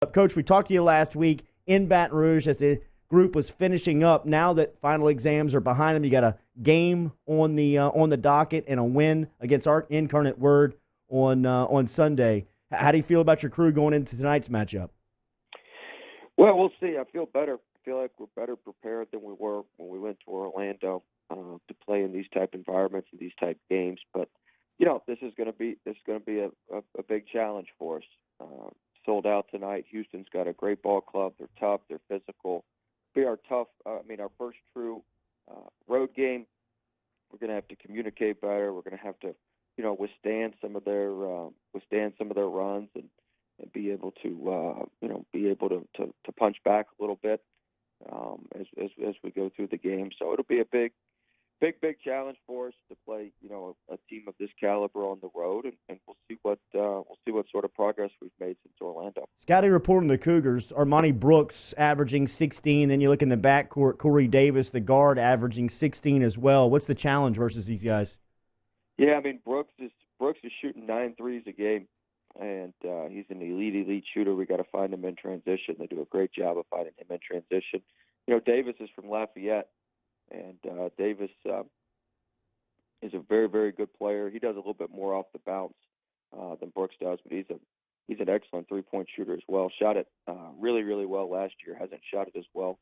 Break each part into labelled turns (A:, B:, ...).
A: Coach, we talked to you last week in Baton Rouge as the group was finishing up. Now that final exams are behind them, you got a game on the docket and a win against our Incarnate Word on Sunday. How do you feel about your crew going into tonight's matchup?
B: Well, we'll see. I feel better. I feel like we're better prepared than we were when we went to Orlando to play in these type environments and these type games. But this is going to be a big challenge for us. Sold out tonight. Houston's got a great ball club. They're tough. They're physical. Be our tough. Our first true road game. We're going to have to communicate better. We're going to have to, withstand some of their runs and be able to punch back a little bit as we go through the game. So it'll be a big challenge for us to play, a team of this caliber on the road, and we'll see what sort of progress we've made since Orlando.
A: Scotty reporting the Cougars. Armani Brooks averaging 16. Then you look in the backcourt, Corey Davis, the guard, averaging 16 as well. What's the challenge versus these guys?
B: Yeah, Brooks is shooting 9 threes a game, and he's an elite shooter. We got to find him in transition. They do a great job of finding him in transition. Davis is from Lafayette. And Davis is a very, very good player. He does a little bit more off the bounce than Brooks does, but he's an excellent three-point shooter as well. Shot it really, really well last year. Hasn't shot it as well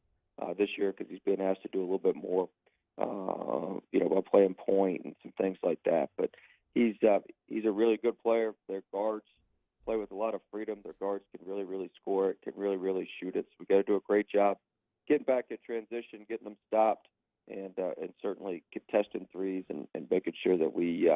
B: this year because he's been asked to do a little bit more, while playing point and some things like that. But he's a really good player. Their guards play with a lot of freedom. Their guards can really, really score it, can really, really shoot it. So we got to do a great job getting back in transition, getting them stopped. And certainly contesting threes and making sure that we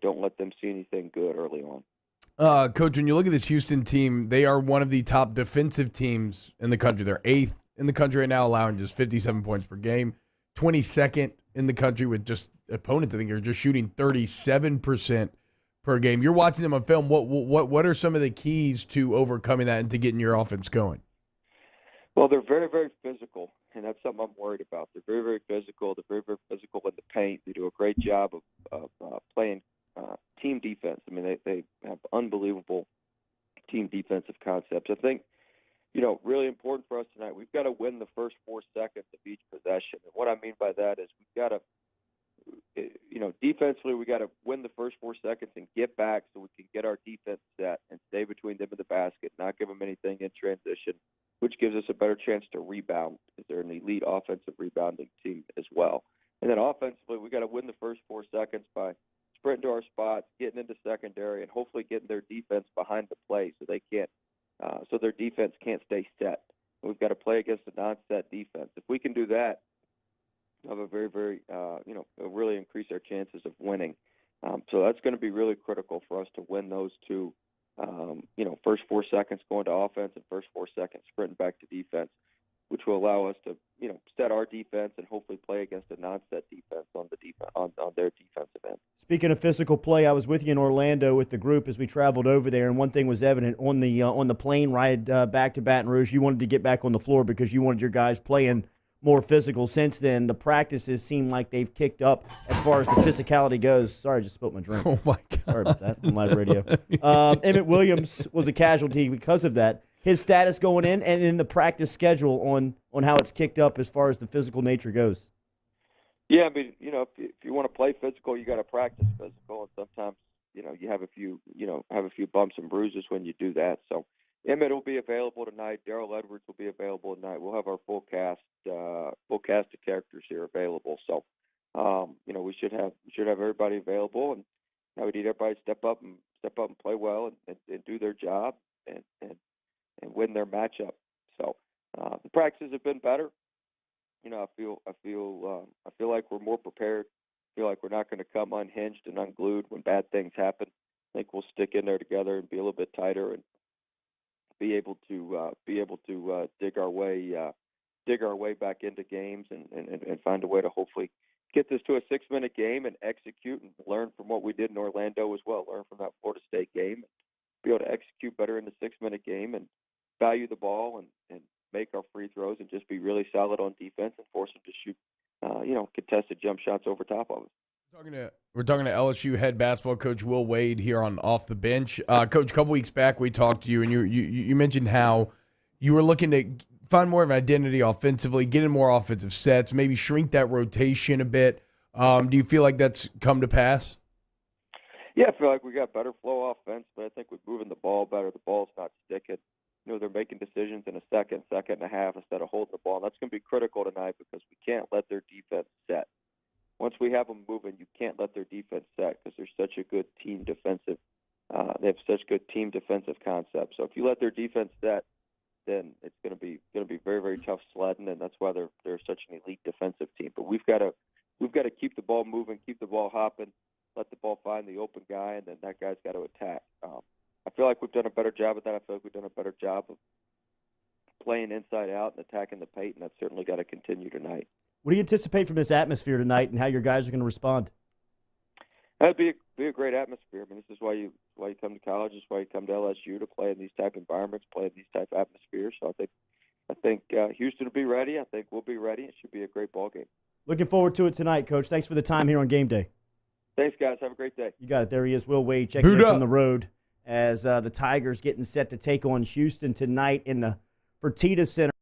B: don't let them see anything good early on.
C: Coach, when you look at this Houston team, they are one of the top defensive teams in the country. They're 8th in the country right now, allowing just 57 points per game. 22nd in the country with just opponents, I think, are just shooting 37% per game. You're watching them on film. What are some of the keys to overcoming that and to getting your offense going?
B: Well, they're very, very physical, and that's something I'm worried about. They're very, very physical. They're very, very physical in the paint. They do a great job of playing team defense. They have unbelievable team defensive concepts. I think, really important for us tonight, we've got to win the first 4 seconds of each possession. And what I mean by that is we've got to, defensively, we got to win the first 4 seconds and get back so we can get our defense set and stay between them and the basket, not give them anything in transition, which gives us a better chance to rebound because they're an elite offensive rebounding team as well. And then offensively, we got to win the first 4 seconds by sprinting to our spots, getting into secondary, and hopefully getting their defense behind the play so their defense can't stay set. We've got to play against a non-set defense. If we can do that, we'll have a very, very, it'll really increase our chances of winning. So that's going to be really critical for us to win those two. First 4 seconds going to offense and first 4 seconds sprinting back to defense, which will allow us to, set our defense and hopefully play against a non-set defense on their defensive end.
A: Speaking of physical play, I was with you in Orlando with the group as we traveled over there, and one thing was evident on the plane ride back to Baton Rouge. You wanted to get back on the floor because you wanted your guys playing more physical. Since then, the practices seem like they've kicked up as far as the physicality goes. Sorry, I just spilled my drink.
C: Oh, my God.
A: Sorry about that on live radio. Emmett Williams was a casualty because of that. His status going in and in the practice schedule on how it's kicked up as far as the physical nature goes.
B: Yeah, if you want to play physical, you got to practice physical, and sometimes, you have a few bumps and bruises when you do that. So Emmett will be available tonight. Darrell Edwards will be available tonight. We'll have our full cast of characters here available. So, we should have everybody available, and we need everybody to step up and play well and do their job and win their matchup. So the practices have been better. I feel like we're more prepared. I feel like we're not going to come unhinged and unglued when bad things happen. I think we'll stick in there together and be a little bit tighter and be able to dig our way back into games and find a way to hopefully get this to a 6-minute game and execute and learn from what we did in Orlando as well. Learn from that Florida State game, be able to execute better in the 6-minute game and value the ball and make our free throws and just be really solid on defense and force them to shoot, contested jump shots over top of us.
C: We're talking to LSU head basketball coach Will Wade here on Off the Bench. Coach, a couple weeks back we talked to you, and you mentioned how you were looking to find more of an identity offensively, get in more offensive sets, maybe shrink that rotation a bit. Do you feel like that's come to pass?
B: Yeah, I feel like we got better flow offense, but I think we're moving the ball better. The ball's not sticking. They're making decisions in a second and a half instead of holding the ball. And that's going to be critical tonight because we can't let their defense set. Once we have them moving, you can't let their defense set because they're such a good team defensive. They have such good team defensive concepts. So if you let their defense set, then it's going to be very, very tough sledding, and that's why they're such an elite defensive team. But we've got to keep the ball moving, keep the ball hopping, let the ball find the open guy, and then that guy's got to attack. I feel like we've done a better job of that. I feel like we've done a better job of playing inside out and attacking the paint, and that's certainly got to continue tonight.
A: What do you anticipate from this atmosphere tonight and how your guys are going to respond?
B: That'd be a great atmosphere. I mean, this is why you come to college. This is why you come to LSU to play in these type environments, play in these type atmospheres. So I think Houston will be ready. I think we'll be ready. It should be a great ball game.
A: Looking forward to it tonight, Coach. Thanks for the time here on Game Day.
B: Thanks, guys. Have a great day.
A: You got it. There he is, Will Wade, checking in from the road as the Tigers getting set to take on Houston tonight in the Fertitta Center.